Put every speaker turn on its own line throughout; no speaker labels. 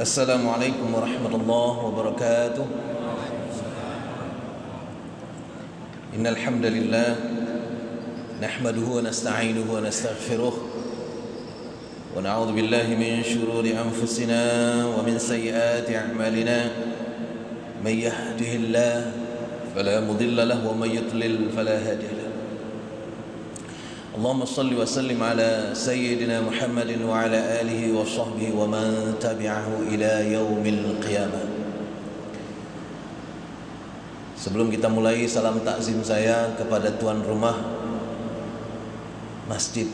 Assalamualaikum warahmatullahi wabarakatuh. Innal hamdalillah nahmaduhu wa nasta'inuhu wa nastaghfiruh wa na'udzu billahi min shururi anfusina wa min sayyiati a'malina. May yahdihillahu fala mudilla lahu wa may yudlil fala hadiya lahu. Allahumma salli wa sallim ala sayyidina Muhammadin wa ala alihi wa sahbihi wa man tabi'ahu ila yaumil qiyamah. Sebelum kita mulai, salam takzim saya kepada tuan rumah Masjid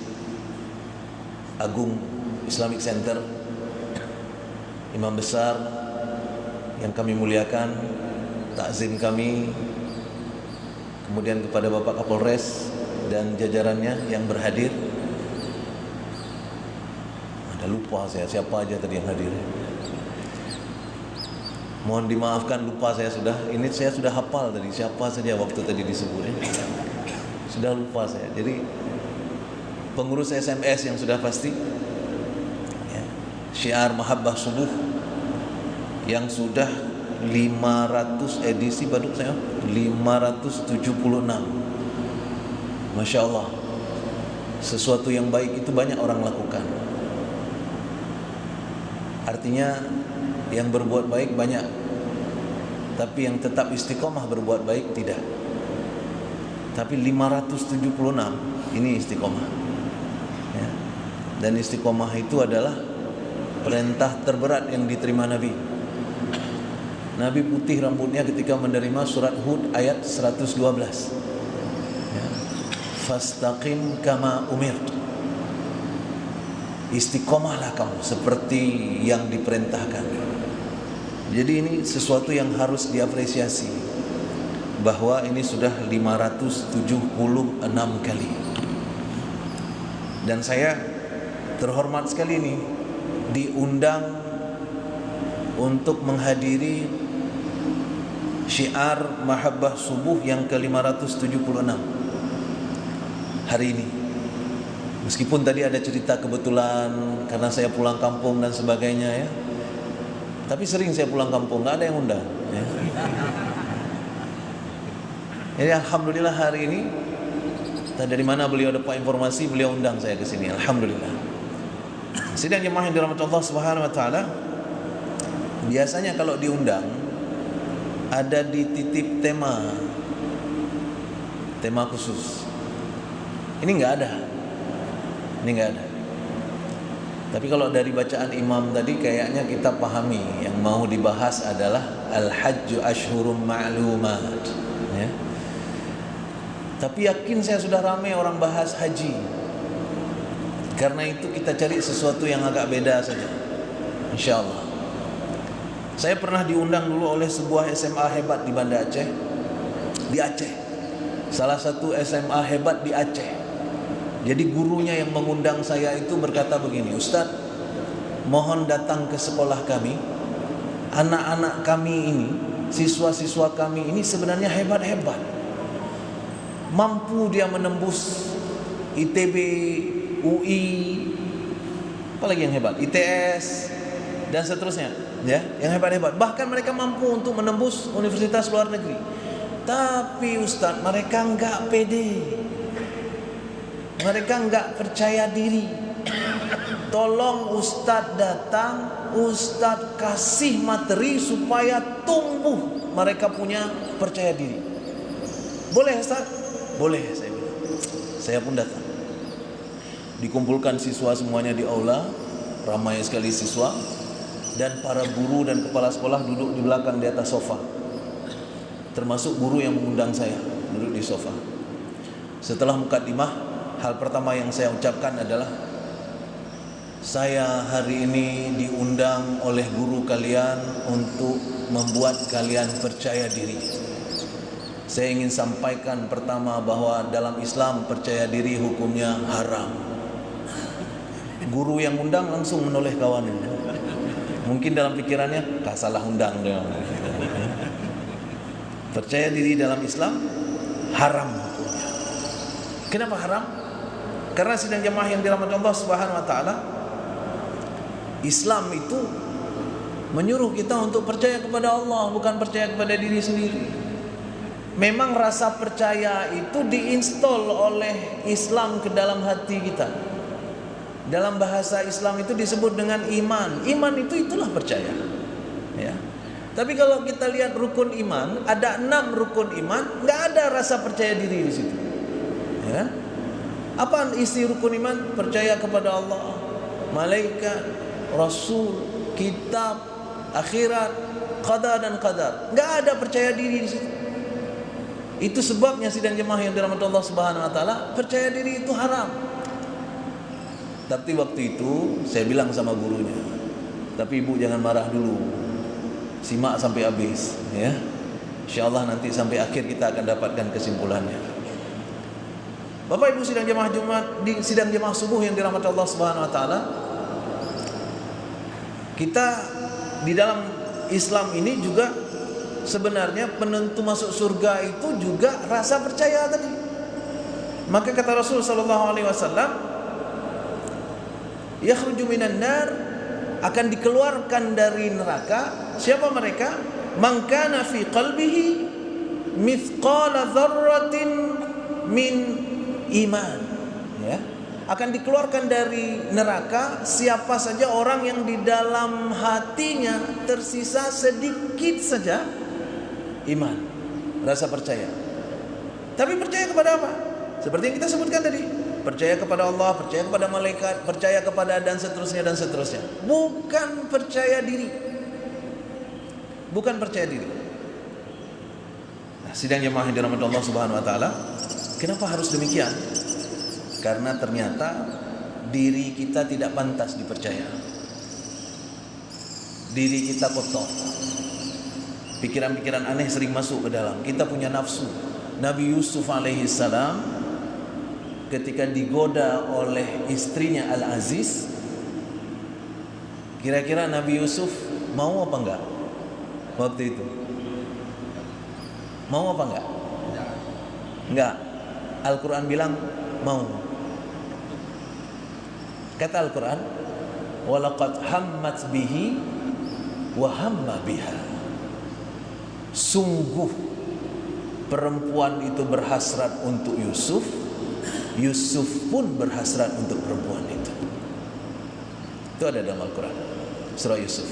Agung Islamic Center, Imam besar yang kami muliakan, takzim kami, kemudian kepada Bapak Kapolres dan jajarannya yang berhadir. Ada lupa saya siapa aja tadi yang hadir. Mohon dimaafkan, lupa saya sudah. Ini saya sudah hafal tadi siapa saja waktu tadi disebut. Sudah lupa saya. Jadi pengurus SMS yang sudah pasti ya, syiar Mahabbah Subuh yang sudah 500 edisi, baduk saya 576. Masya Allah, sesuatu yang baik itu banyak orang lakukan. Artinya yang berbuat baik banyak, tapi yang tetap istiqomah berbuat baik tidak. Tapi 576 ini istiqomah ya. Dan istiqomah itu adalah perintah terberat yang diterima Nabi. Nabi putih rambutnya ketika menerima surat Hud ayat 112. Fastaqim kama umirt. Istiqomahlah kamu seperti yang diperintahkan. Jadi ini sesuatu yang harus diapresiasi, bahwa ini sudah 576 kali. Dan saya terhormat sekali ini diundang untuk menghadiri syiar Mahabbah Subuh yang ke-576 hari ini. Meskipun tadi ada cerita kebetulan karena saya pulang kampung dan sebagainya ya. Tapi sering saya pulang kampung, nggak ada yang undang ya. Jadi alhamdulillah hari ini, entah dari mana beliau dapat informasi, beliau undang saya ke sini. Alhamdulillah. Sidang jemaah yang dirahmati Allah Subhanahu wa taala, biasanya kalau diundang ada dititip tema khusus. Ini nggak ada. Tapi kalau dari bacaan imam tadi kayaknya kita pahami yang mau dibahas adalah al-hajju ashhurum ma'lumat ya. Tapi yakin saya sudah ramai orang bahas haji. Karena itu kita cari sesuatu yang agak beda saja, insyaallah. Saya pernah diundang dulu oleh sebuah SMA hebat di Banda Aceh, di Aceh. Salah satu SMA hebat di Aceh. Jadi gurunya yang mengundang saya itu berkata begini, Ustaz, mohon datang ke sekolah kami. Anak-anak kami ini, siswa-siswa kami ini sebenarnya hebat-hebat. Mampu dia menembus ITB, UI, apalagi yang hebat, ITS, dan seterusnya ya, yang hebat-hebat. Bahkan mereka mampu untuk menembus universitas luar negeri. Tapi Ustaz, mereka enggak pede. Mereka enggak percaya diri. Tolong Ustaz datang, Ustaz kasih materi supaya tumbuh mereka punya percaya diri. Boleh Ustaz? Boleh, saya bilang. Saya pun datang. Dikumpulkan siswa semuanya di aula, ramai sekali siswa, dan para guru dan kepala sekolah duduk di belakang di atas sofa. Termasuk guru yang mengundang saya duduk di sofa. Setelah mukadimah, hal pertama yang saya ucapkan adalah, saya hari ini diundang oleh guru kalian untuk membuat kalian percaya diri. Saya ingin sampaikan pertama bahwa dalam Islam percaya diri hukumnya haram. Guru yang undang langsung menoleh kawannya. Mungkin dalam pikirannya, tak salah undang dia. Percaya diri dalam Islam haram hukumnya. Kenapa haram? Karena sidang jemaah yang dirahmati Allah Subhanahu wa taala, Islam itu menyuruh kita untuk percaya kepada Allah, bukan percaya kepada diri sendiri. Memang rasa percaya itu diinstal oleh Islam ke dalam hati kita. Dalam bahasa Islam itu disebut dengan iman. Iman itulah percaya. Ya. Tapi kalau kita lihat rukun iman, ada 6 rukun iman, nggak ada rasa percaya diri di situ. Ya. Apa isi rukun iman? Percaya kepada Allah, malaikat, Rasul, kitab, akhirat, qada dan qadar. Nggak ada percaya diri di situ. Itu sebabnya sidang jemaah yang dirahmati Allah Subhanahu wa taala, percaya diri itu haram. Tapi waktu itu saya bilang sama gurunya, tapi ibu jangan marah dulu, simak sampai habis, ya. Insyaallah nanti sampai akhir kita akan dapatkan kesimpulannya. Bapak Ibu sidang jemaah Jumat, di sidang jemaah subuh yang dirahmati Allah Subhanahu wa taala, kita di dalam Islam ini juga sebenarnya penentu masuk surga itu juga rasa percaya tadi. Maka kata Rasul sallallahu alaihi wasallam, yakhruju minan nar, akan dikeluarkan dari neraka siapa mereka? Man kana fi qalbihi mithqala dzarratin min iman. Ya. Akan dikeluarkan dari neraka siapa saja orang yang di dalam hatinya tersisa sedikit saja iman, rasa percaya. Tapi percaya kepada apa? Seperti yang kita sebutkan tadi, percaya kepada Allah, percaya kepada malaikat, percaya kepada dan seterusnya dan seterusnya. Bukan percaya diri. Bukan percaya diri. Nah, sidang jemaah yang dirahmati Allah Subhanahu wa taala, kenapa harus demikian? Karena ternyata diri kita tidak pantas dipercaya. Diri kita kotor. Pikiran-pikiran aneh sering masuk ke dalam. Kita punya nafsu. Nabi Yusuf alaihi salam ketika digoda oleh istrinya Al-Aziz, kira-kira Nabi Yusuf mau apa enggak waktu itu? Mau apa enggak? Enggak. Al-Quran bilang mau. Kata Al-Quran, walaqad hammat bihi wa hamma biha. Sungguh perempuan itu berhasrat untuk Yusuf, Yusuf pun berhasrat untuk perempuan itu. Itu ada dalam Al-Quran, surah Yusuf.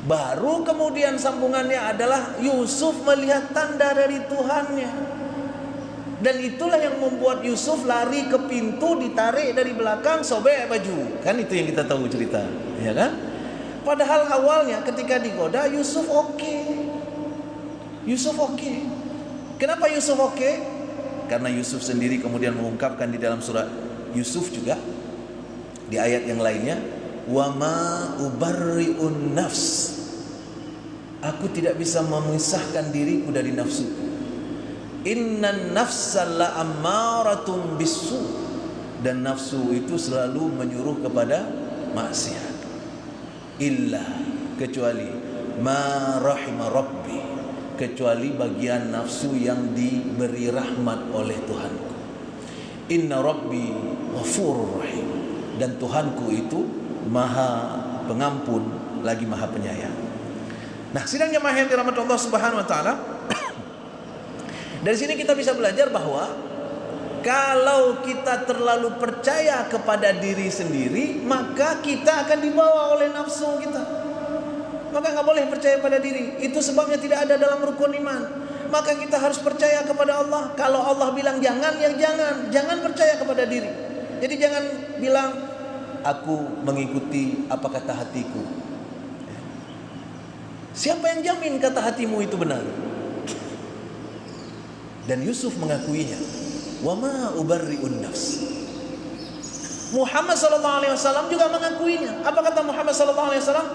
Baru kemudian sambungannya adalah Yusuf melihat tanda dari Tuhannya. Dan itulah yang membuat Yusuf lari ke pintu, ditarik dari belakang, sobek baju. Kan itu yang kita tahu cerita, ya kan? Padahal awalnya ketika digoda Yusuf oke. Yusuf oke. Kenapa Yusuf oke? Karena Yusuf sendiri kemudian mengungkapkan di dalam surah Yusuf juga di ayat yang lainnya, wa ma ubarri'un nafs. Aku tidak bisa memisahkan diriku dari nafsu. Innan nafsa la'ammaratun bisu. Dan nafsu itu selalu menyuruh kepada maksiat. Illa, kecuali ma rahima rabbi, kecuali bagian nafsu yang diberi rahmat oleh Tuhanku. Inna rabbi ghafurur rahim. Dan Tuhanku itu maha pengampun lagi maha penyayang. Nah, sidang jemaah yang dirahmati Allah Subhanahu wa taala, dari sini kita bisa belajar bahwa kalau kita terlalu percaya kepada diri sendiri, maka kita akan dibawa oleh nafsu kita. Maka nggak boleh percaya pada diri. Itu sebabnya tidak ada dalam rukun iman. Maka kita harus percaya kepada Allah. Kalau Allah bilang jangan, ya jangan. Jangan percaya kepada diri. Jadi jangan bilang aku mengikuti apa kata hatiku. Siapa yang jamin kata hatimu itu benar? Dan Yusuf mengakuinya. Wa ma ubarri'un nafs. Muhammad sallallahu alaihi wasallam juga mengakuinya. Apa kata Muhammad sallallahu alaihi wasallam?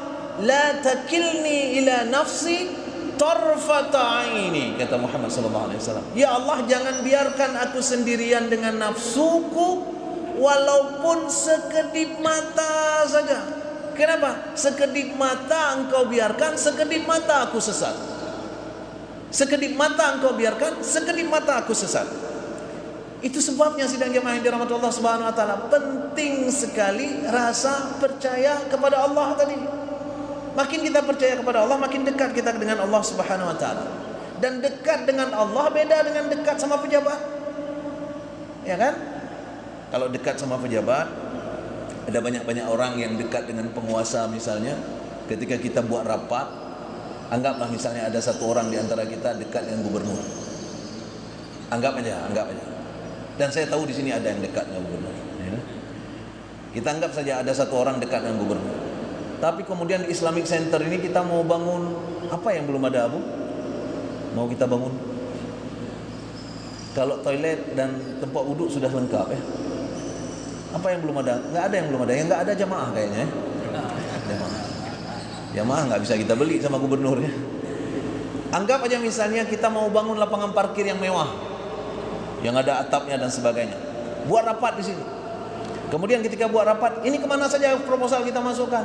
La takilni ila nafsi tarfata aini, kata Muhammad sallallahu alaihi wasallam. Ya Allah, jangan biarkan aku sendirian dengan nafsuku walaupun sekedip mata saja. Kenapa? Sekedip mata engkau biarkan, sekedip mata aku sesat. Sekedip mata engkau biarkan, sekedip mata aku sesat. Itu sebabnya sidang jamaah yang dirahmati Allah Subhanahu wa taala, penting sekali rasa percaya kepada Allah tadi. Makin kita percaya kepada Allah, makin dekat kita dengan Allah Subhanahu wa taala. Dan dekat dengan Allah beda dengan dekat sama pejabat. Ya kan? Kalau dekat sama pejabat, ada banyak-banyak orang yang dekat dengan penguasa misalnya. Ketika kita buat rapat, anggaplah misalnya ada satu orang di antara kita dekat dengan gubernur. Anggap aja. Dan saya tahu di sini ada yang dekat dengan gubernur. Ya. Kita anggap saja ada satu orang dekat dengan gubernur. Tapi kemudian di Islamic Center ini kita mau bangun apa yang belum ada, Abu? Mau kita bangun? Kalau toilet dan tempat wudhu sudah lengkap ya. Apa yang belum ada? Nggak ada yang belum ada. Yang nggak ada jamaah kayaknya ya. Jamaah nggak bisa kita beli sama gubernurnya. Anggap aja misalnya kita mau bangun lapangan parkir yang mewah, yang ada atapnya dan sebagainya. Buat rapat di sini. Kemudian ketika buat rapat, ini kemana saja proposal kita masukkan?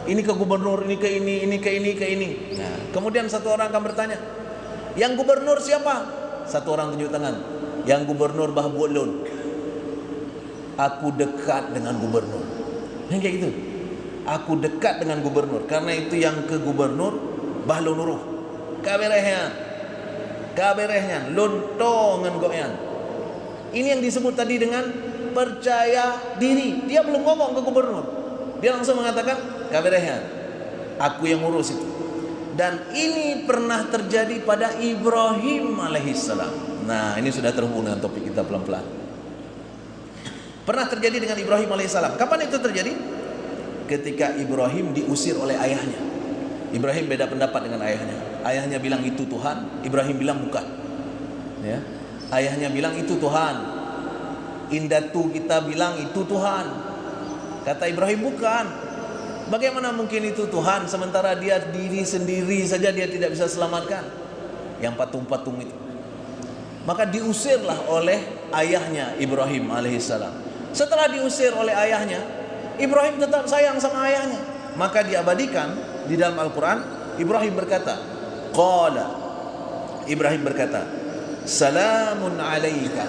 Ini ke gubernur, ini ke ini. Nah, kemudian satu orang akan bertanya, yang gubernur siapa? Satu orang tunjuk tangan. Yang gubernur Bah Buolon. Aku dekat dengan gubernur. Yang kayak gitu. Aku dekat dengan gubernur. Karena itu yang ke gubernur Bah Lunuruh. Kaberehnya lontongan goyan. Ini yang disebut tadi dengan percaya diri. Dia belum ngomong ke gubernur, dia langsung mengatakan kaberehnya, aku yang ngurus itu. Dan ini pernah terjadi pada Ibrahim alaihissalam. Nah, ini sudah terhubung dengan topik kita pelan-pelan. Pernah terjadi dengan Ibrahim alaihissalam. Kapan itu terjadi? Ketika Ibrahim diusir oleh ayahnya. Ibrahim beda pendapat dengan ayahnya. Ayahnya bilang itu Tuhan, Ibrahim bilang bukan. Ya. Ayahnya bilang itu Tuhan. Indatu kita bilang itu Tuhan. Kata Ibrahim bukan. Bagaimana mungkin itu Tuhan sementara dia diri sendiri saja dia tidak bisa selamatkan? Yang patung-patung itu. Maka diusirlah oleh ayahnya Ibrahim alaihissalam. Setelah diusir oleh ayahnya, Ibrahim tetap sayang sama ayahnya. Maka diabadikan di dalam Al-Quran, Ibrahim berkata, Salamun alaika.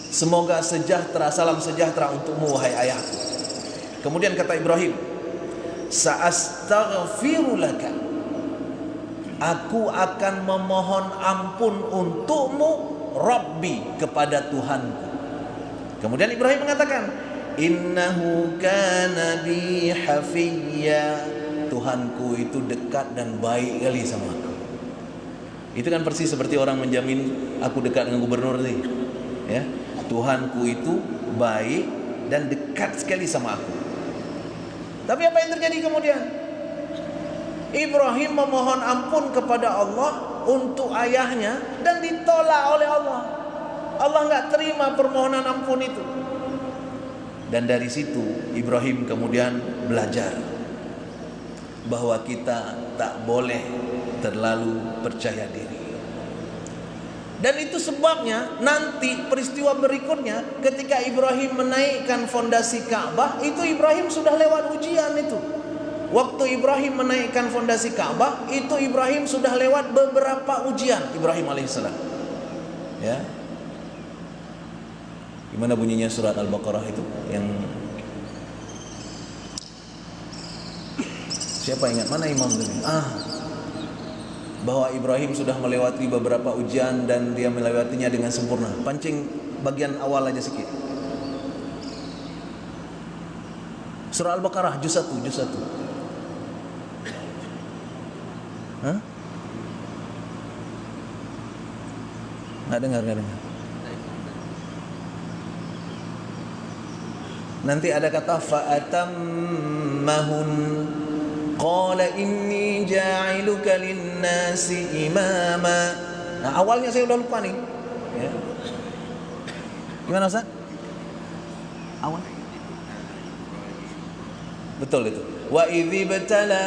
Semoga sejahtera, salam sejahtera untukmu wahai ayahku. Kemudian kata Ibrahim, Sa'astaghfiru laka. Aku akan memohon ampun untukmu, Rabbi, kepada Tuhanku. Kemudian Ibrahim mengatakan, Innahu kana bi hafiyya. Tuhanku itu dekat dan baik kali sama aku. Itu kan persis seperti orang menjamin aku dekat dengan gubernur nih. Ya, Tuhanku itu baik dan dekat sekali sama aku. Tapi apa yang terjadi kemudian? Ibrahim memohon ampun kepada Allah untuk ayahnya dan ditolak oleh Allah. Allah nggak terima permohonan ampun itu. Dan dari situ Ibrahim kemudian belajar bahwa kita tak boleh terlalu percaya diri. Dan itu sebabnya nanti peristiwa berikutnya ketika Ibrahim menaikkan fondasi Ka'bah, itu Ibrahim sudah lewat ujian itu. Waktu Ibrahim menaikkan fondasi Ka'bah, itu Ibrahim sudah lewat beberapa ujian, Ibrahim alaihissalam. Ya. Gimana bunyinya surat Al-Baqarah itu? Yang siapa ingat? Mana imam tadi? Bahwa Ibrahim sudah melewati beberapa ujian dan dia melewatinya dengan sempurna. Pancing bagian awal aja sedikit. Surah Al-Baqarah juz 1. Hah? Nggak dengar. Nanti ada kata fa'atammahun. Qala inni ja'iluka lin-nasi imama. Nah, awalnya saya udah lupa nih. Ya. Gimana Ustaz? Awal. Betul itu. Wa idzi btala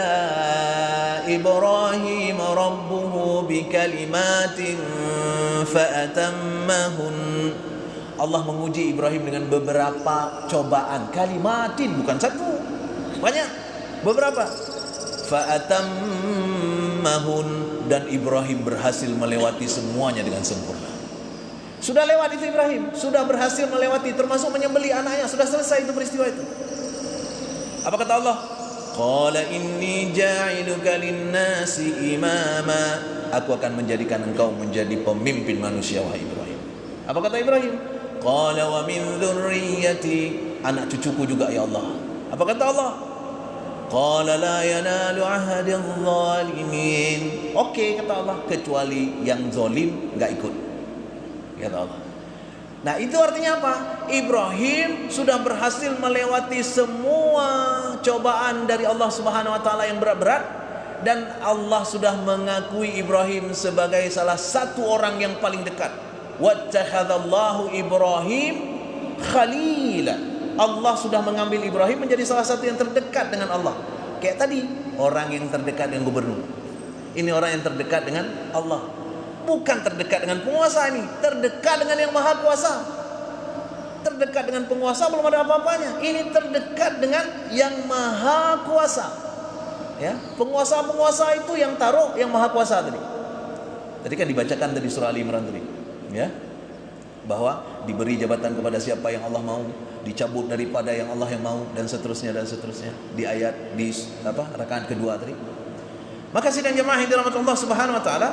Ibrahim rabbuhu bikalimatin fa'atammahun. Allah menguji Ibrahim dengan beberapa cobaan. Kalimatin, bukan satu, banyak, beberapa. Fa'atammahun, dan Ibrahim berhasil melewati semuanya dengan sempurna. Sudah lewat itu Ibrahim, sudah berhasil melewati, termasuk menyembelih anaknya, sudah selesai itu peristiwa itu. Apa kata Allah? Qala inni ja'iluka lin-nasi imama. Aku akan menjadikan engkau menjadi pemimpin manusia, wahai Ibrahim. Apa kata Ibrahim? Qala wa min dzurriyyati, anak cucuku juga ya Allah. Apa kata Allah? Qala la yanalu ahadidz zalimin. Oke, kata Allah, kecuali yang zalim enggak ikut. Kata Allah. Nah, itu artinya apa? Ibrahim sudah berhasil melewati semua cobaan dari Allah Subhanahu wa taala yang berat-berat, dan Allah sudah mengakui Ibrahim sebagai salah satu orang yang paling dekat. Wattakhadallahu Ibrahim khalila. Allah sudah mengambil Ibrahim menjadi salah satu yang terdekat dengan Allah. Kayak tadi, orang yang terdekat dengan gubernur. Ini orang yang terdekat dengan Allah. Bukan terdekat dengan penguasa ini, terdekat dengan yang maha kuasa. Terdekat dengan penguasa belum ada apa-apanya. Ini terdekat dengan yang maha kuasa. Ya, penguasa-penguasa itu yang taruh yang maha kuasa tadi. Tadi kan dibacakan tadi surah Ali Imran tadi. Ya. Bahwa diberi jabatan kepada siapa yang Allah mau, dicabut daripada yang Allah yang mau, dan seterusnya di ayat di rakaat kedua tadi. Maka sidang jemaah yang dirahmati Allah Subhanahu wa taala,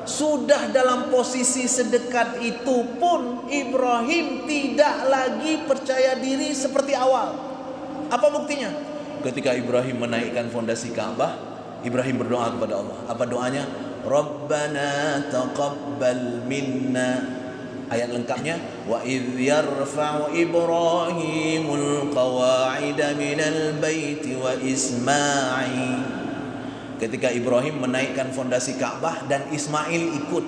sudah dalam posisi sedekat itu pun Ibrahim tidak lagi percaya diri seperti awal. Apa buktinya? Ketika Ibrahim menaikkan fondasi Ka'bah, Ibrahim berdoa kepada Allah. Apa doanya? Rabbana taqabbal minna. Ayat lengkapnya, wa idh yarfa'u Ibrahimul qawa'ida minal baiti wa Ismail. Ketika Ibrahim menaikkan fondasi Ka'bah dan Ismail ikut.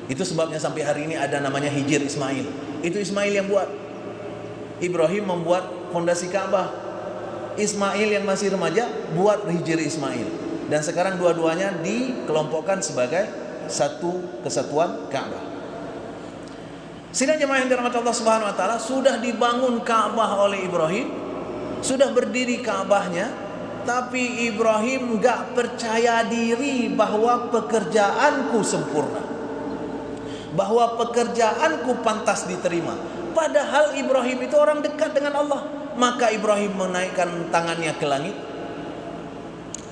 Itu sebabnya sampai hari ini ada namanya Hijir Ismail. Itu Ismail yang buat. Ibrahim membuat fondasi Ka'bah. Ismail yang masih remaja buat Hijir Ismail. Dan sekarang dua-duanya dikelompokkan sebagai satu kesatuan Ka'bah. Sidang jemaah yang dirahmati Allah Subhanahu wa taala, sudah dibangun Ka'bah oleh Ibrahim, sudah berdiri Ka'bahnya, tapi Ibrahim enggak percaya diri bahwa pekerjaanku sempurna, bahwa pekerjaanku pantas diterima. Padahal Ibrahim itu orang dekat dengan Allah. Maka Ibrahim menaikkan tangannya ke langit.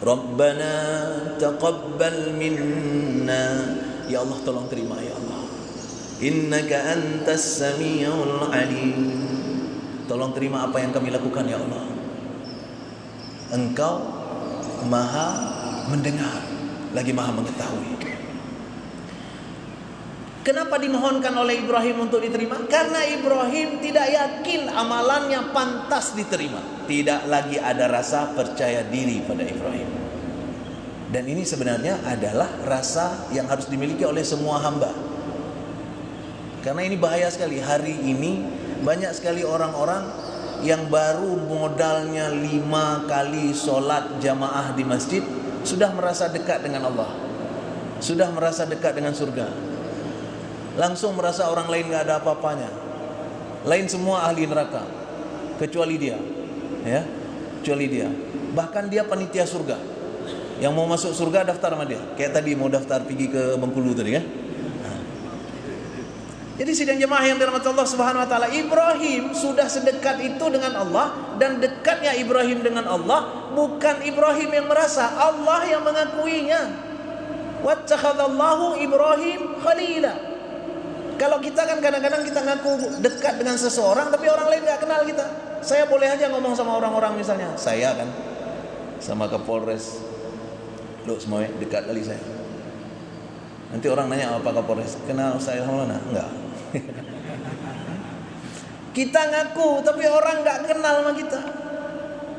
Rabbana taqabbal minna. Ya Allah, tolong terima ya Allah. Innaka antas samiul alim. Tolong terima apa yang kami lakukan ya Allah. Engkau maha mendengar, lagi maha mengetahui. Kenapa dimohonkan oleh Ibrahim untuk diterima? Karena Ibrahim tidak yakin amalannya pantas diterima. Tidak lagi ada rasa percaya diri pada Ibrahim. Dan ini sebenarnya adalah rasa yang harus dimiliki oleh semua hamba. Karena ini bahaya sekali. Hari ini banyak sekali orang-orang yang baru modalnya 5 kali sholat jamaah di masjid sudah merasa dekat dengan Allah, sudah merasa dekat dengan surga. Langsung merasa orang lain gak ada apa-apanya. Lain semua ahli neraka kecuali dia, ya, kecuali dia. Bahkan dia panitia surga. Yang mau masuk surga daftar sama dia. Kayak tadi mau daftar pergi ke Bengkulu tadi kan. Jadi sidang jemaah yang dirahmati Allah Subhanahu wa taala, Ibrahim sudah sedekat itu dengan Allah, dan dekatnya Ibrahim dengan Allah bukan Ibrahim yang merasa, Allah yang mengakuinya. Wattakhadallahu Ibrahim khalila. Kalau kita kan kadang-kadang kita ngaku dekat dengan seseorang tapi orang lain enggak kenal kita. Saya boleh aja ngomong sama orang-orang, misalnya saya kan sama Kapolres, lu semua dekat kali saya. Nanti orang nanya apa Kapolres, kenal saya sama mana? Enggak. Kita ngaku tapi orang enggak kenal sama kita.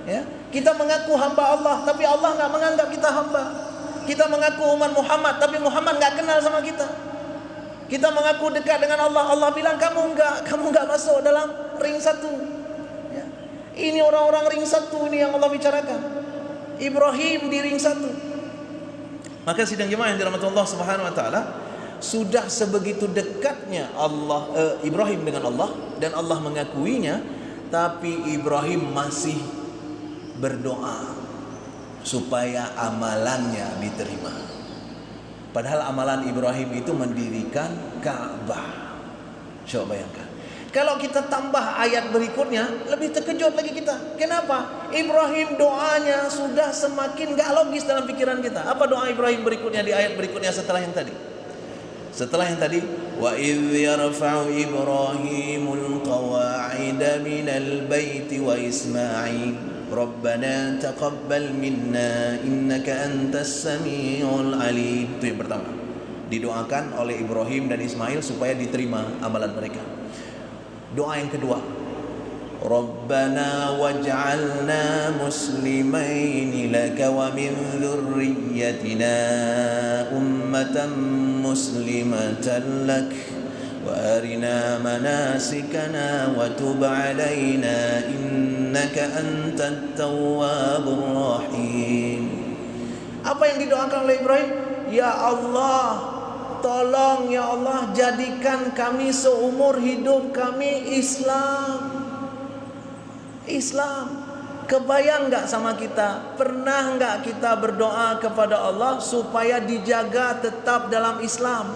Ya, kita mengaku hamba Allah tapi Allah enggak menganggap kita hamba. Kita mengaku umat Muhammad tapi Muhammad enggak kenal sama kita. Kita mengaku dekat dengan Allah, Allah bilang kamu enggak masuk dalam ring satu. Ya. Ini orang-orang ring satu ini yang Allah bicarakan. Ibrahim di ring satu. Maka sidang jemaah yang dirahmati Allah Subhanahu wa taala, sudah sebegitu dekatnya Ibrahim dengan Allah, dan Allah mengakuinya, tapi Ibrahim masih berdoa supaya amalannya diterima. Padahal amalan Ibrahim itu mendirikan Ka'bah. Coba bayangkan. Kalau kita tambah ayat berikutnya, lebih terkejut lagi kita. Kenapa? Ibrahim doanya sudah semakin gak logis dalam pikiran kita. Apa doa Ibrahim berikutnya di ayat berikutnya setelah yang tadi? Setelah yang tadi, wa idh yarfa'u Ibrahimul qawa'ida minal baiti wa Ismail Rabbana taqabbal minna innaka antas samiul alim. Itu yang pertama. Didoakan oleh Ibrahim dan Ismail supaya diterima amalan mereka. Doa yang kedua, Rabbana waj'alna muslimaini laka wa min dhurriyyatina ummatan muslimatan lak wa arina manasikana wa tub alaina innaka antat tawwabur rahim. Apa yang didoakan oleh Ibrahim? Ya Allah, tolong ya Allah, jadikan kami seumur hidup kami Islam. Kebayang gak sama kita? Pernah gak kita berdoa kepada Allah supaya dijaga tetap dalam Islam?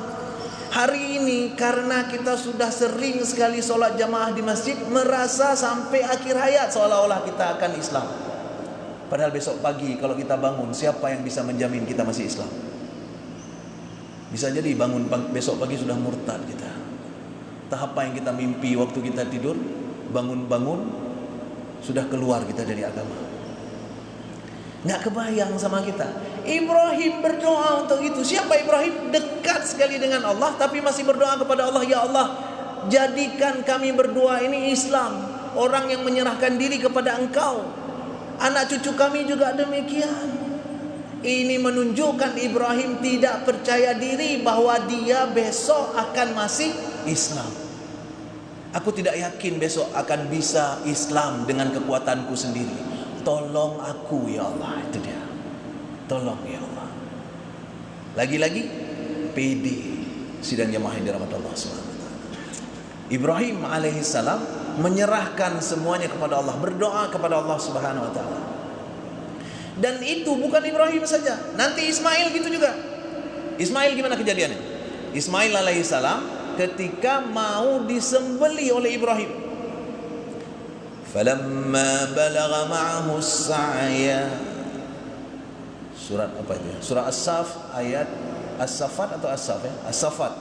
Hari ini karena kita sudah sering sekali sholat jamaah di masjid, merasa sampai akhir hayat seolah-olah kita akan Islam. Padahal besok pagi kalau kita bangun, siapa yang bisa menjamin kita masih Islam? Bisa jadi bangun besok pagi sudah murtad kita. Tahap apa yang kita mimpi waktu kita tidur, bangun-bangun sudah keluar kita dari agama. Nggak kebayang sama kita. Ibrahim berdoa untuk itu. Siapa Ibrahim? Dekat sekali dengan Allah, tapi masih berdoa kepada Allah, ya Allah, jadikan kami berdua ini Islam, orang yang menyerahkan diri kepada Engkau. Anak cucu kami juga demikian. Ini menunjukkan Ibrahim tidak percaya diri bahwa dia besok akan masih Islam. Aku tidak yakin besok akan bisa Islam dengan kekuatanku sendiri. Tolong aku ya Allah. Itu dia. Tolong ya Allah. Lagi-lagi PD sidang jamaah yang dirahmati Allah SWT. Ibrahim alaihissalam menyerahkan semuanya kepada Allah, berdoa kepada Allah Subhanahu wa taala. Dan itu bukan Ibrahim saja, nanti Ismail gitu juga. Ismail gimana kejadiannya? Ismail alaihissalam ketika mau disembeli oleh Ibrahim, falamma balagha ma'ahu as-sa'ya, surat apa itu? Surah As-Saf ayat As-Safat atau As-Saf ya? As-Safat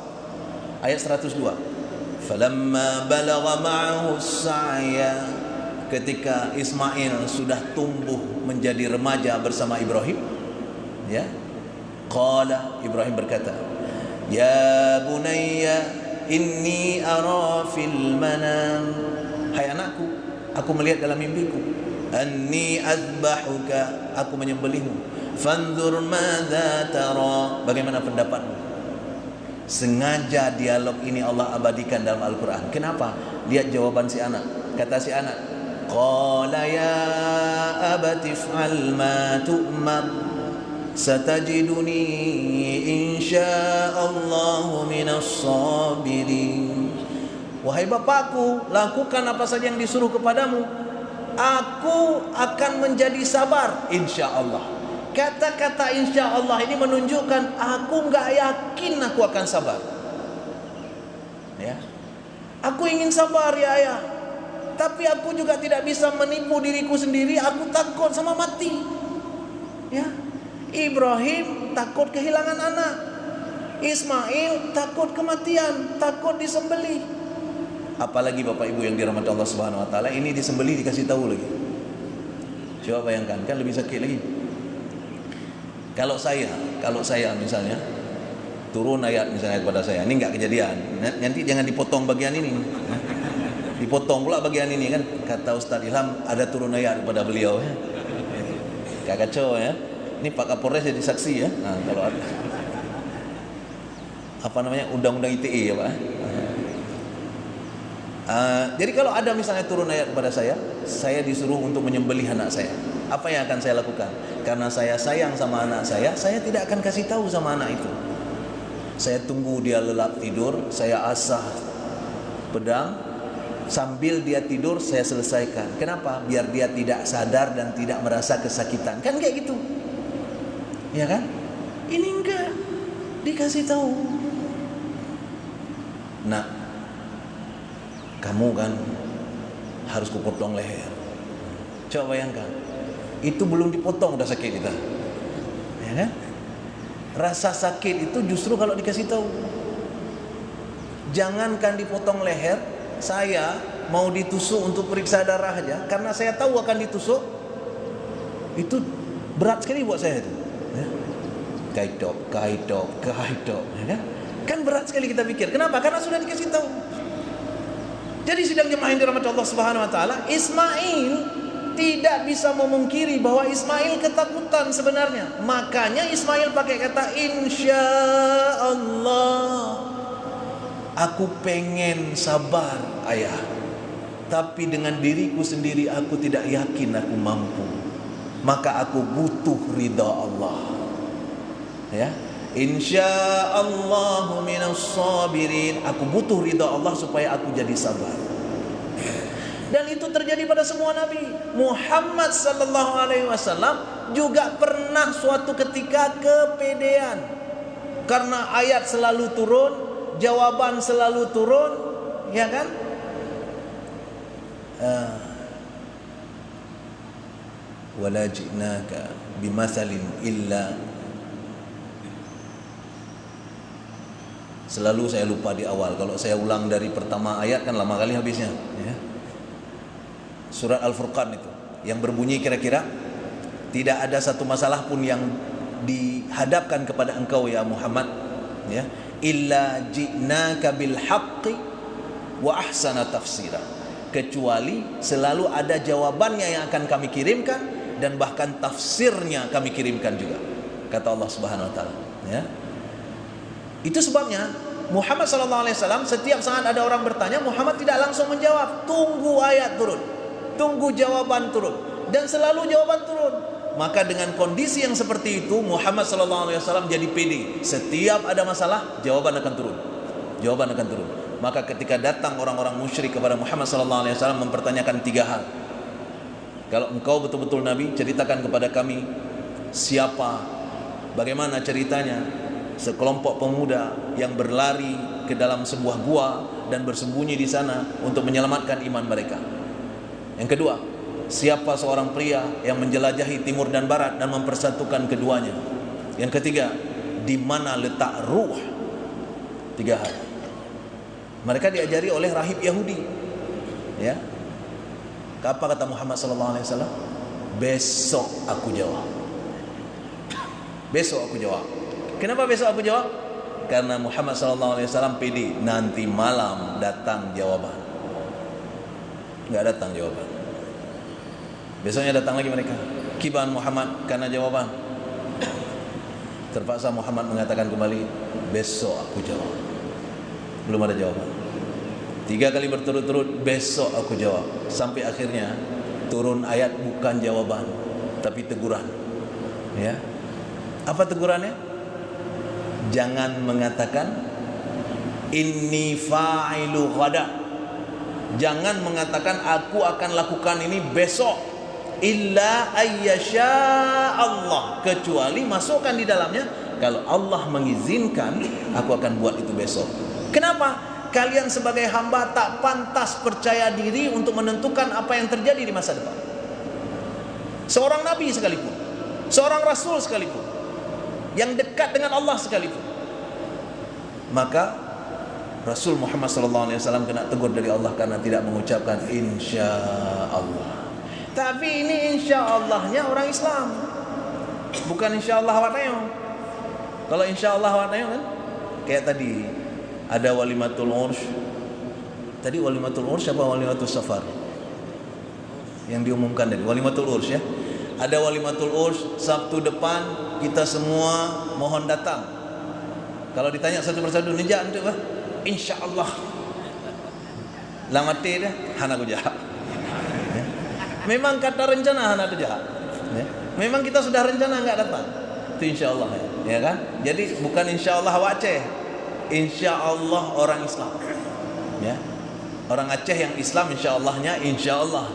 ayat 102. Falamma balagha ma'ahu as-sa'ya, ketika Ismail sudah tumbuh menjadi remaja bersama Ibrahim, ya, qala, Ibrahim berkata, ya bunayya inni ara fil manam, hai anakku, aku melihat dalam mimpiku, anni azbahuka, aku menyembelihmu, fanzur madza tara, bagaimana pendapatmu? Sengaja dialog ini Allah abadikan dalam Al-Quran. Kenapa? Lihat jawaban si anak. Kata si anak, qala ya abati if'al ma tu'mar satajiduni insya'allahu minas sabirin. Wahai bapakku, lakukan apa saja yang disuruh kepadamu, aku akan menjadi sabar insya'allah. Kata-kata insya'allah ini menunjukkan aku gak yakin aku akan sabar, ya. Aku ingin sabar ya ayah, tapi aku juga tidak bisa menipu diriku sendiri. Aku takut sama mati, ya. Ibrahim takut kehilangan anak, Ismail takut kematian, takut disembelih. Apalagi Bapak Ibu yang dirahmati Allah Subhanahu wa taala, ini disembelih dikasih tahu lagi. Coba bayangkan, kan lebih sakit lagi. Kalau saya misalnya turun ayat misalnya kepada saya, ini enggak kejadian, nanti jangan dipotong bagian ini, dipotong pula bagian ini kan, kata Ustaz Ilham ada turun ayat kepada beliau, ya. Gak kacau ya. Ini Pak Kapolres jadi saksi ya. Nah, kalau ada apa namanya undang-undang ITE ya Pak. Jadi kalau ada misalnya turun ayat kepada saya disuruh untuk menyembelih anak saya. Apa yang akan saya lakukan? Karena saya sayang sama anak saya tidak akan kasih tahu sama anak itu. Saya tunggu dia lelap tidur, saya asah pedang, sambil dia tidur saya selesaikan. Kenapa? Biar dia tidak sadar dan tidak merasa kesakitan. Kan kayak gitu. Ya kan? Ini enggak. Dikasih tahu. Nah, kamu kan harus kupotong leher. Coba bayangkan, itu belum dipotong udah sakit kita, ya kan? Rasa sakit itu justru kalau dikasih tahu. Jangankan dipotong leher, saya mau ditusuk untuk periksa darah aja, karena saya tahu akan ditusuk, itu berat sekali buat saya itu. Ya. Kaitop, ya kan? Kan berat sekali kita pikir. Kenapa? Karena sudah dikasih tahu. Jadi sidang jemaah yang dirahmati Allah Subhanahu wa taala, Ismail tidak bisa memungkiri bahwa Ismail ketakutan sebenarnya. Makanya Ismail pakai kata insya Allah. Aku pengen sabar ayah, tapi dengan diriku sendiri aku tidak yakin aku mampu. Maka aku butuh ridha Allah. Ya, insya Allah minas sabirin. Aku butuh ridha Allah supaya aku jadi sabar. Dan itu terjadi pada semua nabi. Muhammad sallallahu alaihi wasallam juga pernah suatu ketika kepedean. Karena ayat selalu turun, jawaban selalu turun, ya kan? Wala ji'naka bimathalin illa. Selalu saya lupa di awal. Kalau saya ulang dari pertama ayat kan lama kali habisnya, ya. Surat Al-Furqan itu yang berbunyi kira-kira, tidak ada satu masalah pun yang dihadapkan kepada engkau ya Muhammad, ya, illa ji'naka bil haqqi wa ahsana tafsira, kecuali selalu ada jawabannya yang akan kami kirimkan dan bahkan tafsirnya kami kirimkan juga, kata Allah Subhanahu wa taala, ya. Itu sebabnya Muhammad sallallahu alaihi wasallam setiap saat ada orang bertanya, Muhammad tidak langsung menjawab, tunggu ayat turun, tunggu jawaban turun, dan selalu jawaban turun. Maka dengan kondisi yang seperti itu, Muhammad sallallahu alaihi wasallam jadi pede. Setiap ada masalah, jawaban akan turun. Jawaban akan turun. Maka ketika datang orang-orang musyrik kepada Muhammad sallallahu alaihi wasallam mempertanyakan 3 hal. Kalau engkau betul-betul nabi, ceritakan kepada kami siapa, bagaimana ceritanya sekelompok pemuda yang berlari ke dalam sebuah gua dan bersembunyi di sana untuk menyelamatkan iman mereka. Yang kedua, siapa seorang pria yang menjelajahi timur dan barat dan mempersatukan keduanya. Yang ketiga, di mana letak ruh. 3 hal. Mereka diajari oleh rahib Yahudi. Ya. Apa kata Muhammad sallallahu alaihi wasallam? Besok aku jawab. Besok aku jawab. Kenapa besok aku jawab? Karena Muhammad sallallahu alaihi wasallam pede, nanti malam datang jawaban. Enggak datang jawaban. Besoknya datang lagi mereka, kiban Muhammad karena jawaban. Terpaksa Muhammad mengatakan kembali, besok aku jawab. Belum ada jawaban. 3 kali berturut-turut, besok aku jawab. Sampai akhirnya turun ayat bukan jawaban, tapi teguran. Ya, apa tegurannya? Jangan mengatakan inni fa'ilu ghada. Jangan mengatakan aku akan lakukan ini besok. Illa ayyasha Allah, kecuali masukkan di dalamnya kalau Allah mengizinkan aku akan buat itu besok. Kenapa? Kalian sebagai hamba tak pantas percaya diri untuk menentukan apa yang terjadi di masa depan. Seorang nabi sekalipun, seorang rasul sekalipun, yang dekat dengan Allah sekalipun, maka Rasul Muhammad SAW kena tegur dari Allah karena tidak mengucapkan insya Allah. Tapi ini insya Allahnya orang Islam, bukan insya Allah wa ta'ala. Kalau insya Allah wa ta'ala kan kayak tadi ada walimatul ursh. Tadi walimatul ursh apa walimatul safar? Yang diumumkan tadi walimatul ursh, ya. Ada walimatul ursh Sabtu depan, kita semua mohon datang. Kalau ditanya satu persatu, nejak untuk apa? Insya Allah. Lamati dah, hana aku jahat. Memang kata rencana hana tu jahat. Memang kita sudah rencana enggak datang. Itu insya Allah, ya kan? Jadi bukan insya Allah Aceh, insya Allah orang Islam, ya. Orang Aceh yang Islam insya Allahnya insya Allah,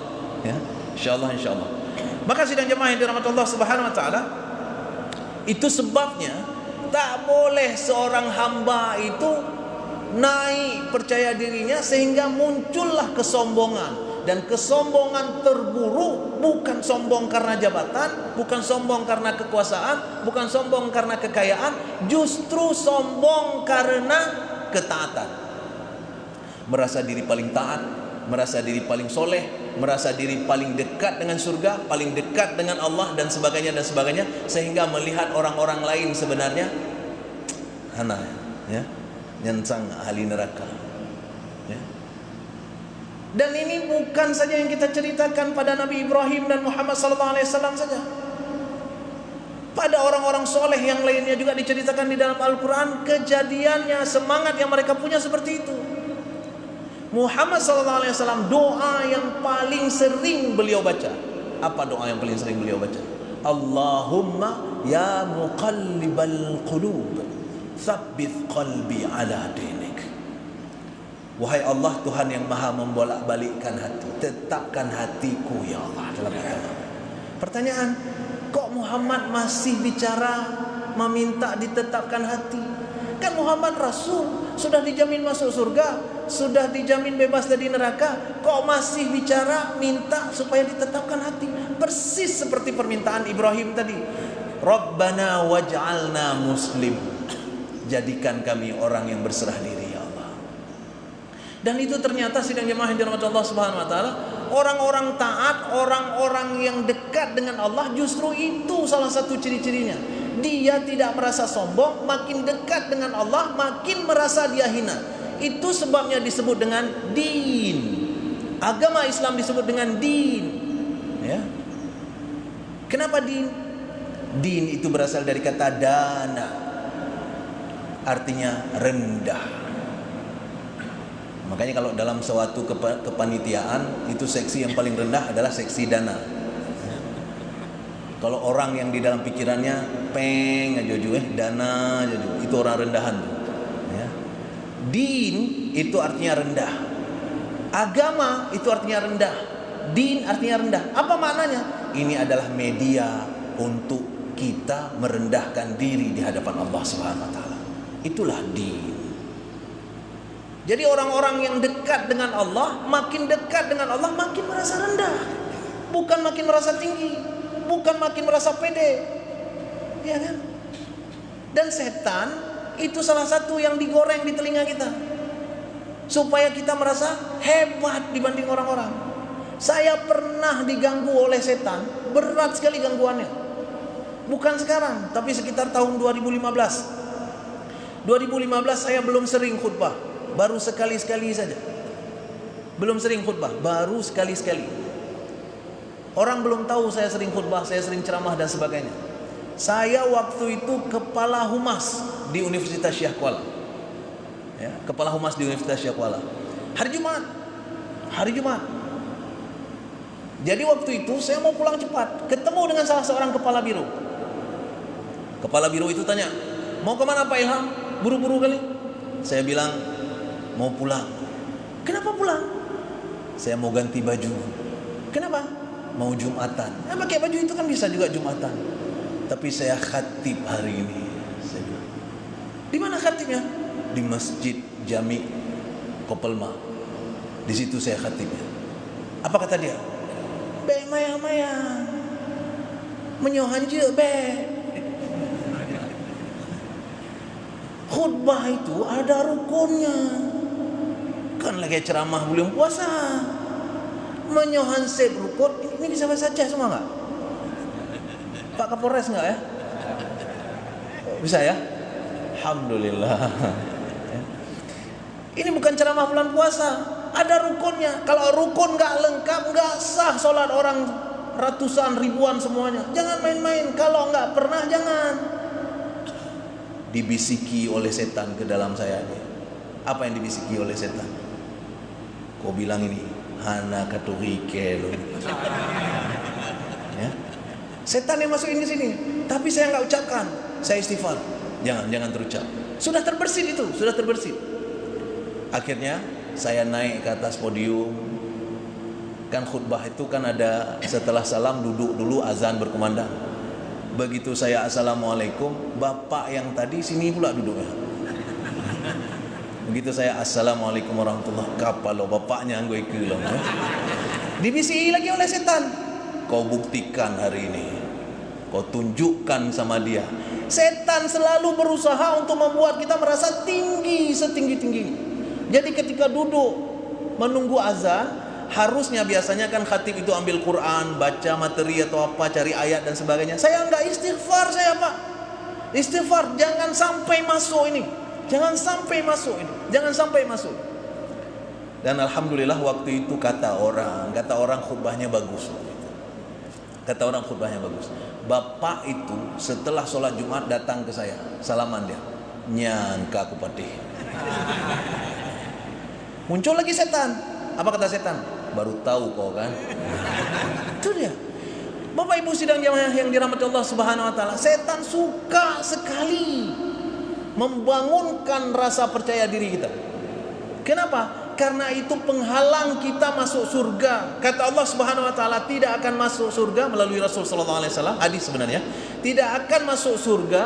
ya. Insya Allah, insya Allah. Maka sidang jemaah yang dirahmati Allah Subhanahu Wa Taala, itu sebabnya Tak boleh seorang hamba itu naik percaya dirinya sehingga muncullah kesombongan. Dan kesombongan terburuk bukan sombong karena jabatan, bukan sombong karena kekuasaan, bukan sombong karena kekayaan, justru sombong karena ketaatan. Merasa diri paling taat, merasa diri paling soleh, merasa diri paling dekat dengan surga, paling dekat dengan Allah dan sebagainya, sehingga melihat orang-orang lain sebenarnya hana, ya, nyansang ahli neraka, ya. Dan ini bukan saja yang kita ceritakan pada Nabi Ibrahim dan Muhammad SAW saja. Pada orang-orang soleh yang lainnya juga diceritakan di dalam Al-Quran. Kejadiannya, semangat yang mereka punya seperti itu. Muhammad SAW, doa yang paling sering beliau baca. Apa doa yang paling sering beliau baca? Allahumma ya muqallibal qulub, tsabbit qalbi ala dinik. Wahai Allah, Tuhan yang maha membolak-balikkan hati, tetapkan hatiku ya Allah dalam agama. Pertanyaan, kok Muhammad masih bicara meminta ditetapkan hati? Kan Muhammad Rasul, sudah dijamin masuk surga, sudah dijamin bebas dari neraka. Kok masih bicara minta supaya ditetapkan hati? Persis seperti permintaan Ibrahim tadi. Rabbana waj'alna muslim, jadikan kami orang yang berserah diri. Dan itu ternyata sidang jemaah yang dirahmati Allah Subhanahu wa taala, orang-orang taat, orang-orang yang dekat dengan Allah, justru itu salah satu ciri-cirinya. Dia tidak merasa sombong, makin dekat dengan Allah, makin merasa dia hina. Itu sebabnya disebut dengan din. Agama Islam disebut dengan din. Ya. Kenapa din? Din itu berasal dari kata dana. Artinya rendah. Makanya kalau dalam suatu kepanitiaan, itu seksi yang paling rendah adalah seksi dana. Kalau orang yang di dalam pikirannya peng aja dana aja, itu orang rendahan. Ya. Din itu artinya rendah. Agama itu artinya rendah. Din artinya rendah. Apa maknanya? Ini adalah media untuk kita merendahkan diri di hadapan Allah Subhanahu wa taala. Itulah din. Jadi orang-orang yang dekat dengan Allah, makin dekat dengan Allah, makin merasa rendah. Bukan makin merasa tinggi, bukan makin merasa pede. Ya kan? Dan setan itu salah satu yang digoreng di telinga kita, supaya kita merasa hebat dibanding orang-orang. Saya pernah diganggu oleh setan, berat sekali gangguannya. Bukan sekarang, tapi sekitar tahun 2015. 2015 saya belum sering khutbah. Baru sekali-sekali saja. Belum sering khutbah, baru sekali-sekali. Orang belum tahu saya sering khutbah, saya sering ceramah dan sebagainya. Saya waktu itu kepala humas di Universitas Syekh Kuala. Ya, kepala humas di Universitas Syekh Kuala. Hari Jumat. Jadi waktu itu saya mau pulang cepat, ketemu dengan salah seorang kepala biro. Kepala biro itu tanya, mau kemana Pak Ilham? Buru-buru kali. Saya bilang, mau pulang. Kenapa pulang? Saya mau ganti baju. Kenapa? Mau Jumatan. Pakai baju itu kan bisa juga Jumatan. Tapi saya khatib hari ini. Saya bilang, di mana khatibnya? Di Masjid Jami Kopelma. Di situ saya khatibnya. Apa kata dia? Be maya-maya, menyohan je be. Khutbah itu ada rukunnya. Kan lagi ceramah belum puasa. Menyohan sep rukun. Ini bisa bahasa Aceh semua enggak? Pak Kapolres enggak ya? Bisa ya? Alhamdulillah. Ini bukan ceramah bulan puasa, ada rukunnya. Kalau rukun enggak lengkap, enggak sah sholat orang ratusan ribuan semuanya. Jangan main-main. Kalau enggak pernah, jangan. Dibisiki oleh setan ke dalam saya. Apa yang dibisiki oleh setan? Kau bilang ini hana katuhike lo. Ya. Setan yang masuk ini sini, tapi saya nggak ucapkan. Saya istighfar. Jangan terucap. Sudah terbersit itu, sudah terbersit. Akhirnya saya naik ke atas podium. Kan khutbah itu kan ada setelah salam duduk dulu azan berkumandang. Begitu saya assalamualaikum, bapak yang tadi sini pula duduknya. Begitu saya assalamualaikum warahmatullahi wabarakatuh, kapalo bapaknya gue ikut. Dibisi lagi oleh setan. Kau buktikan hari ini, kau tunjukkan sama dia. Setan selalu berusaha untuk membuat kita merasa tinggi setinggi-tingginya. Jadi ketika duduk menunggu azan, harusnya biasanya kan khatib itu ambil Quran, baca materi atau apa, cari ayat dan sebagainya. Saya enggak istighfar, saya Pak. Istighfar, jangan sampai masuk ini. Jangan sampai masuk ini. Jangan sampai masuk. Dan alhamdulillah waktu itu kata orang khutbahnya bagus. Kata orang khutbahnya bagus. Bapak itu setelah sholat Jumat datang ke saya, salaman dia. Nyangka aku patih. Muncul lagi setan. Apa kata setan? Baru tahu kau kan. Itu dia. Bapak Ibu sidang jamaah yang dirahmati Allah Subhanahu wa taala, setan suka sekali membangunkan rasa percaya diri kita. Kenapa? Karena itu penghalang kita masuk surga. Kata Allah Subhanahu wa taala, tidak akan masuk surga melalui Rasul sallallahu alaihi wasallam, hadis sebenarnya, tidak akan masuk surga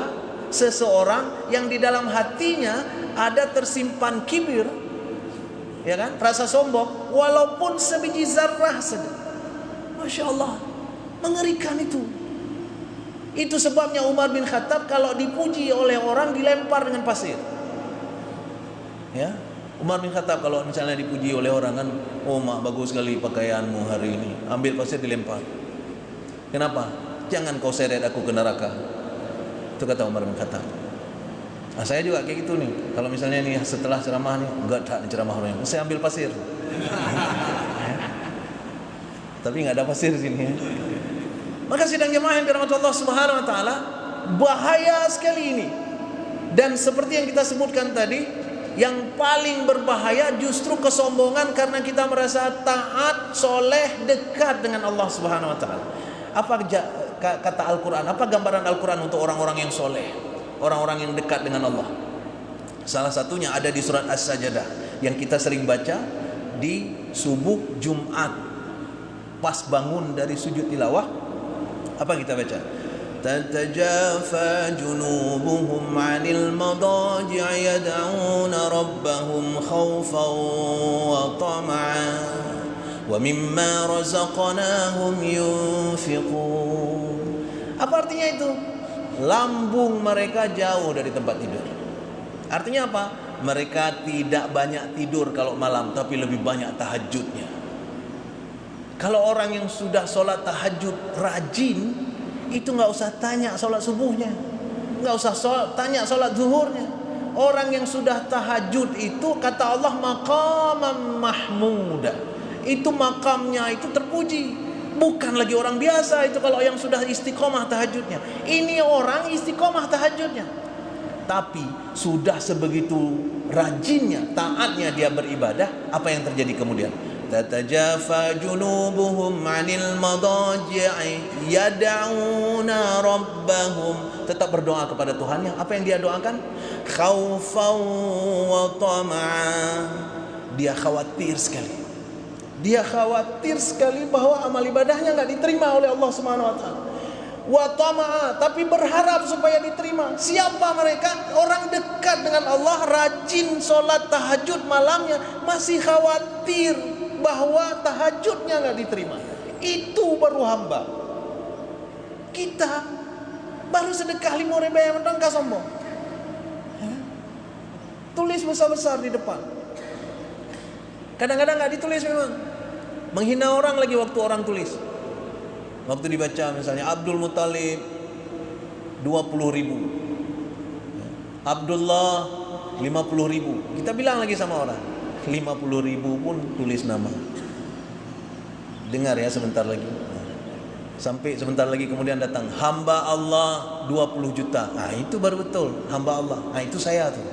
seseorang yang di dalam hatinya ada tersimpan kibir, ya kan, rasa sombong, walaupun sebiji zarrah saja. Masya Allah, mengerikan itu. Itu sebabnya Umar bin Khattab kalau dipuji oleh orang dilempar dengan pasir. Ya, Umar bin Khattab kalau misalnya dipuji oleh orang kan, oh mak bagus sekali pakaianmu hari ini, ambil pasir dilempar. Kenapa? Jangan kau seret aku ke neraka. Itu kata Umar bin Khattab. Nah, saya juga kayak gitu nih. Kalau misalnya nih setelah ceramah nih, enggak tak ceramah orang, saya ambil pasir. Tapi nggak ada pasir di sini. Ya. Maka sidang jemaah yang dirahmati Allah Subhanahu wa taala, bahaya sekali ini. Dan seperti yang kita sebutkan tadi, yang paling berbahaya justru kesombongan karena kita merasa taat, soleh, dekat dengan Allah Subhanahu wa taala. Apa kata Al-Qur'an? Apa gambaran Al-Qur'an untuk orang-orang yang soleh, orang-orang yang dekat dengan Allah? Salah satunya ada di surat As-Sajdah yang kita sering baca di subuh Jumat pas bangun dari sujud tilawah. Apa kita baca? Tatajafa junubuhum 'anil madaji' yad'una rabbahum khawfan wa tama'an wa mimma razaqnahum yunfiqun. Apa artinya itu? Lambung mereka jauh dari tempat tidur. Artinya apa? Mereka tidak banyak tidur kalau malam, tapi lebih banyak tahajudnya. Kalau orang yang sudah sholat tahajud rajin, itu nggak usah tanya sholat subuhnya, nggak usah tanya sholat zuhurnya. Orang yang sudah tahajud itu kata Allah maqamam mahmuda, itu makamnya itu terpuji. Bukan lagi orang biasa itu kalau yang sudah istiqomah tahajudnya. Ini orang istiqomah tahajudnya, tapi sudah sebegitu rajinnya, taatnya dia beribadah. Apa yang terjadi kemudian? Tatajafa junubuhum 'anil madaji'i yad'una rabbahum, tetap berdoa kepada Tuhannya. Apa yang dia doakan? Khaufan wa tama'an. Dia khawatir sekali. Dia khawatir sekali bahwa amal ibadahnya enggak diterima oleh Allah Subhanahu wa taala. Wa tama'a, tapi berharap supaya diterima. Siapa mereka? Orang dekat dengan Allah, rajin sholat tahajud malamnya, masih khawatir bahwa tahajudnya nggak diterima. Itu baru hamba. Kita baru sedekah 5.000 yang nggak sombong. Tulis besar-besar di depan. Kadang-kadang nggak ditulis memang. Menghina orang lagi waktu orang tulis. Waktu dibaca misalnya Abdul Muthalib 20.000, Abdullah 50.000. Kita bilang lagi sama orang 50.000 pun tulis nama. Dengar ya sebentar lagi. Sampai sebentar lagi kemudian datang hamba Allah 20 juta. Nah itu baru betul hamba Allah. Nah itu saya tuh.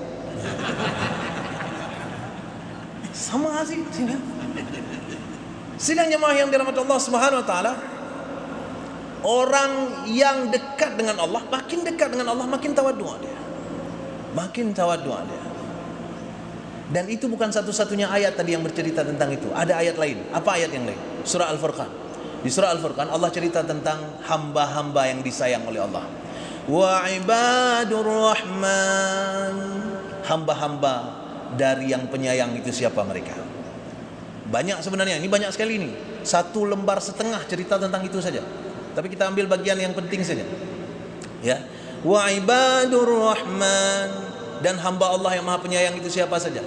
Sama sih. Sidang jemaah yang dirahmati Allah Subhanahu wa taala, orang yang dekat dengan Allah, makin dekat dengan Allah, makin tawadhu dia. Makin tawadhu dia. Dan itu bukan satu-satunya ayat tadi yang bercerita tentang itu. Ada ayat lain. Apa ayat yang lain? Surah Al-Furqan. Di surah Al-Furqan Allah cerita tentang hamba-hamba yang disayang oleh Allah. Wa ibadur rahman, hamba-hamba dari yang penyayang itu siapa mereka? Banyak sebenarnya, ini banyak sekali ini. 1 lembar setengah cerita tentang itu saja. Tapi kita ambil bagian yang penting saja. Ya. Wa ibadur rahman, dan hamba Allah yang Maha Penyayang itu siapa saja?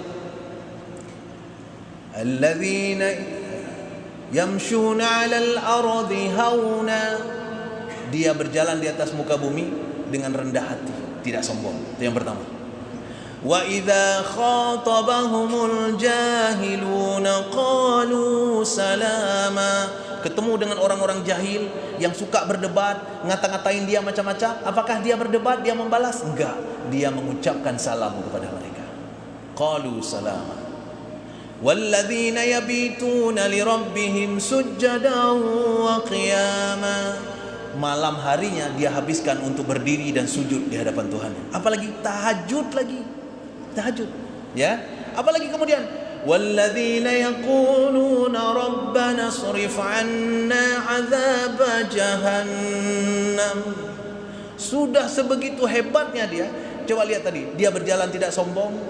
Alladzina yamshuna 'alal ardi hauna, dia berjalan di atas muka bumi dengan rendah hati, tidak sombong. Itu yang pertama. Wa idza khatabahumul jahiluna qalu salama, ketemu dengan orang-orang jahil yang suka berdebat, ngata-ngatain dia macam-macam, apakah dia berdebat, dia membalas? Enggak, dia mengucapkan salam kepada mereka. Qalu salama. Walladzina yabituna lirabbihim sujjadan wa qiyama, malam harinya dia habiskan untuk berdiri dan sujud di hadapan Tuhannya. Apalagi tahajud lagi. Tahajud, ya. Apalagi kemudian walladzina yaquluna rabbana srif 'anna 'adzab jahannam. Sudah sebegitu hebatnya dia. Coba lihat tadi, dia berjalan tidak sombong,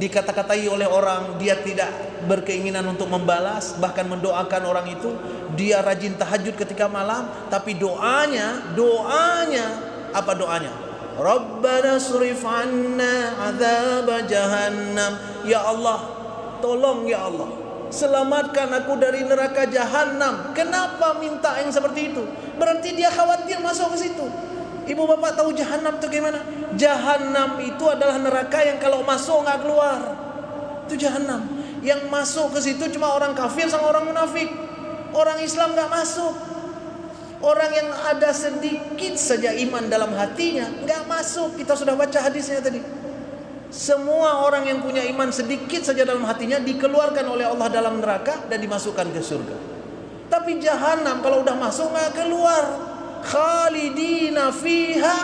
dikata-katai oleh orang, dia tidak berkeinginan untuk membalas, bahkan mendoakan orang itu. Dia rajin tahajud ketika malam, tapi doanya apa doanya? Rabbana srif 'anna 'adzab jahannam. Ya Allah, tolong ya Allah, selamatkan aku dari neraka jahanam. Kenapa minta yang seperti itu? Berarti dia khawatir masuk ke situ. Ibu bapak tahu jahanam itu gimana? Jahanam itu adalah neraka yang kalau masuk nggak keluar. Itu jahanam. Yang masuk ke situ cuma orang kafir sama orang munafik. Orang Islam nggak masuk. Orang yang ada sedikit saja iman dalam hatinya nggak masuk. Kita sudah baca hadisnya tadi. Semua orang yang punya iman sedikit saja dalam hatinya dikeluarkan oleh Allah dalam neraka dan dimasukkan ke surga. Tapi jahanam kalau udah masuk nggak keluar. Khalidina fiha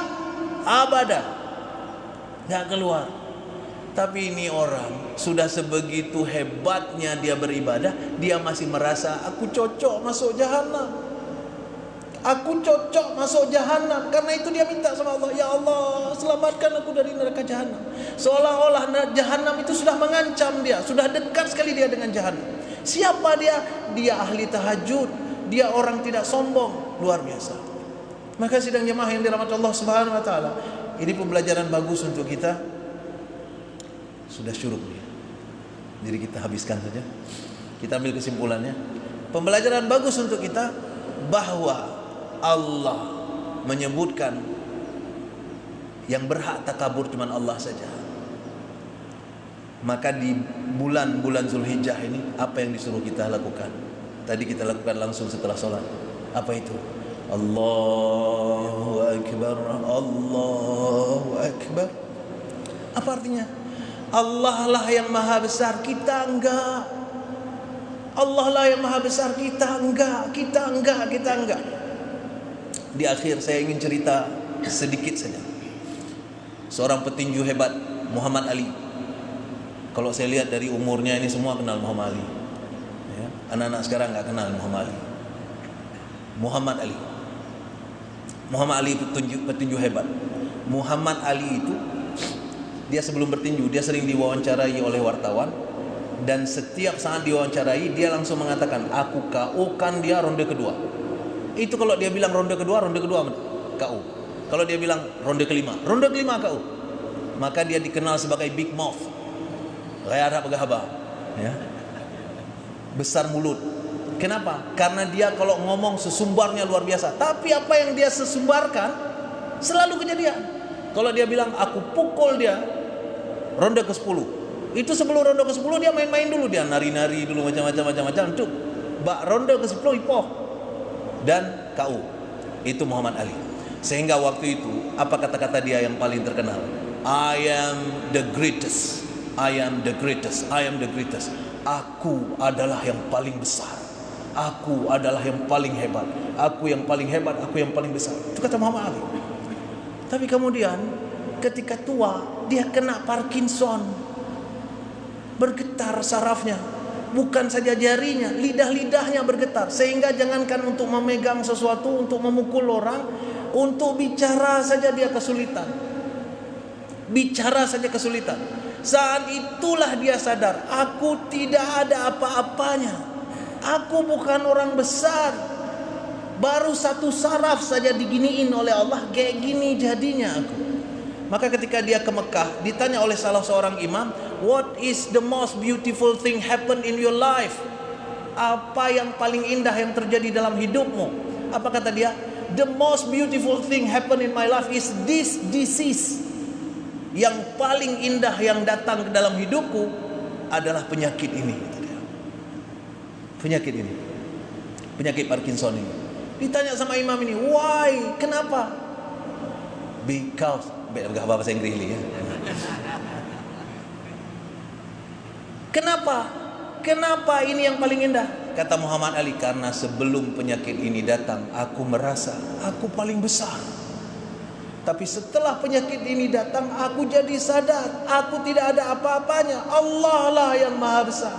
abada, nggak keluar. Tapi ini orang sudah sebegitu hebatnya dia beribadah, dia masih merasa aku cocok masuk jahanam. Aku cocok masuk jahanam. Karena itu dia minta sama Allah, ya Allah, selamatkan aku dari neraka jahanam. Seolah-olah jahanam itu sudah mengancam dia, sudah dekat sekali dia dengan jahanam. Siapa dia? Dia ahli tahajud, dia orang tidak sombong, luar biasa. Maka sidang jemaah yang dirahmati Allah Subhanahu wa taala, ini pembelajaran bagus untuk kita. Sudah syuruk nih. Jadi kita habiskan saja. Kita ambil kesimpulannya. Pembelajaran bagus untuk kita bahwa Allah menyebutkan yang berhak takabur cuma Allah saja. Maka di bulan-bulan Zulhijjah ini apa yang disuruh kita lakukan? Tadi kita lakukan langsung setelah sholat. Apa itu? Allahu Akbar, Allahu Akbar. Apa artinya? Allah lah yang maha besar, kita enggak. Allah lah yang maha besar, kita enggak. Di akhir saya ingin cerita sedikit saja. Seorang petinju hebat, Muhammad Ali. Kalau saya lihat dari umurnya ini semua kenal Muhammad Ali. Ya, anak-anak sekarang nggak kenal Muhammad Ali. Muhammad Ali. Muhammad Ali petinju hebat. Muhammad Ali itu dia sebelum bertinju dia sering diwawancarai oleh wartawan, dan setiap saat diwawancarai dia langsung mengatakan aku KO kan dia ronde kedua. Itu kalau dia bilang ronde kedua KO. Kalau dia bilang ronde kelima KO. Maka dia dikenal sebagai big mouth. Gaya gahaba, ya. Besar mulut. Kenapa? Karena dia kalau ngomong sesumbarnya luar biasa. Tapi apa yang dia sesumbarkan selalu kejadian. Kalau dia bilang aku pukul dia ronde ke-10, itu sebelum ronde ke-10 dia main-main dulu, dia nari-nari dulu macam-macam tuh. Ronde ke-10 ipoh dan KO. Itu Muhammad Ali. Sehingga waktu itu apa kata-kata dia yang paling terkenal? I am the greatest. I am the greatest. I am the greatest. Aku adalah yang paling besar. Aku adalah yang paling hebat. Aku yang paling hebat, aku yang paling besar. Itu kata Muhammad Ali. Tapi kemudian ketika tua dia kena Parkinson. Bergetar sarafnya. bukan saja jarinya, lidah-lidahnya bergetar. Sehingga jangankan untuk memegang sesuatu, untuk memukul orang, untuk bicara saja dia kesulitan. Bicara saja kesulitan. Saat itulah dia sadar, aku tidak ada apa-apanya. Aku bukan orang besar. Baru satu saraf saja diginiin oleh Allah, kayak gini jadinya aku. Maka ketika dia ke Mekah, ditanya oleh salah seorang imam, what is the most beautiful thing happen in your life? Apa yang paling indah yang terjadi dalam hidupmu? Apa kata dia? The most beautiful thing happen in my life is this disease. Yang paling indah yang datang ke dalam hidupku adalah penyakit ini. Penyakit ini, penyakit Parkinson ini. Ditanya sama imam ini, why? Kenapa? Because, bahasa Inggris ya. Kenapa? Kenapa ini yang paling indah? Kata Muhammad Ali, karena sebelum penyakit ini datang, aku merasa aku paling besar. Tapi setelah penyakit ini datang, aku jadi sadar aku tidak ada apa-apanya. Allah lah yang maha besar.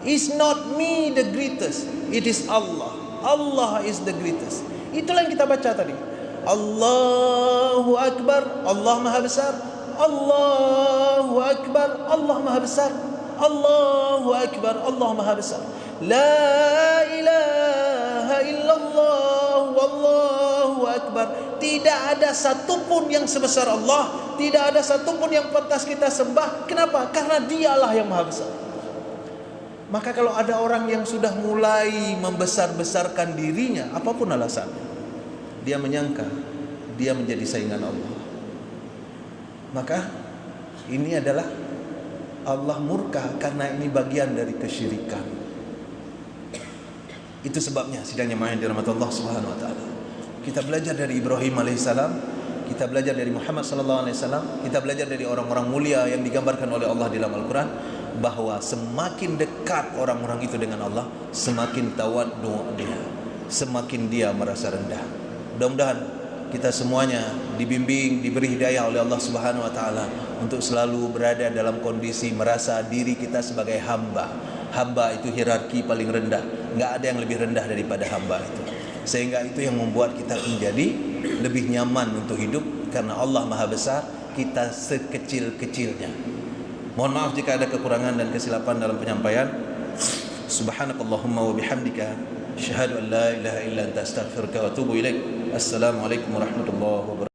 It's not me the greatest, it is Allah. Allah is the greatest. Itulah yang kita baca tadi. Allahu Akbar, Allah maha besar. Allahu Akbar, Allah maha besar. Allahu Akbar, Allah maha besar. La ilaha illallah, wallahu akbar. Tidak ada satupun yang sebesar Allah, tidak ada satupun yang pantas kita sembah. Kenapa? Karena dialah yang maha besar. Maka kalau ada orang yang sudah mulai membesar-besarkan dirinya, apapun alasannya, dia menyangka dia menjadi saingan Allah, maka ini adalah Allah murka, karena ini bagian dari kesyirikan. Itu sebabnya sidang jemaah yang dirahmati Allah Subhanahu wa taala. Kita belajar dari Ibrahim alaihissalam, kita belajar dari Muhammad sallallahu alaihi wasallam, kita belajar dari orang-orang mulia yang digambarkan oleh Allah di dalam Al-Qur'an, bahwa semakin dekat orang-orang itu dengan Allah, semakin tawaddu dia, semakin dia merasa rendah. Mudah-mudahan kita semuanya dibimbing, diberi hidayah oleh Allah Subhanahu wa taala untuk selalu berada dalam kondisi merasa diri kita sebagai hamba. Hamba itu hierarki paling rendah, nggak ada yang lebih rendah daripada hamba itu. Sehingga itu yang membuat kita menjadi lebih nyaman untuk hidup, karena Allah maha besar, kita sekecil-kecilnya. Mohon maaf jika ada kekurangan dan kesilapan dalam penyampaian. Subhanakallahumma wa bihamdika, asyhadu an la ilaha illa anta, astaghfiruka wa atubu ilaik. Assalamualaikum warahmatullahi wabarakatuh.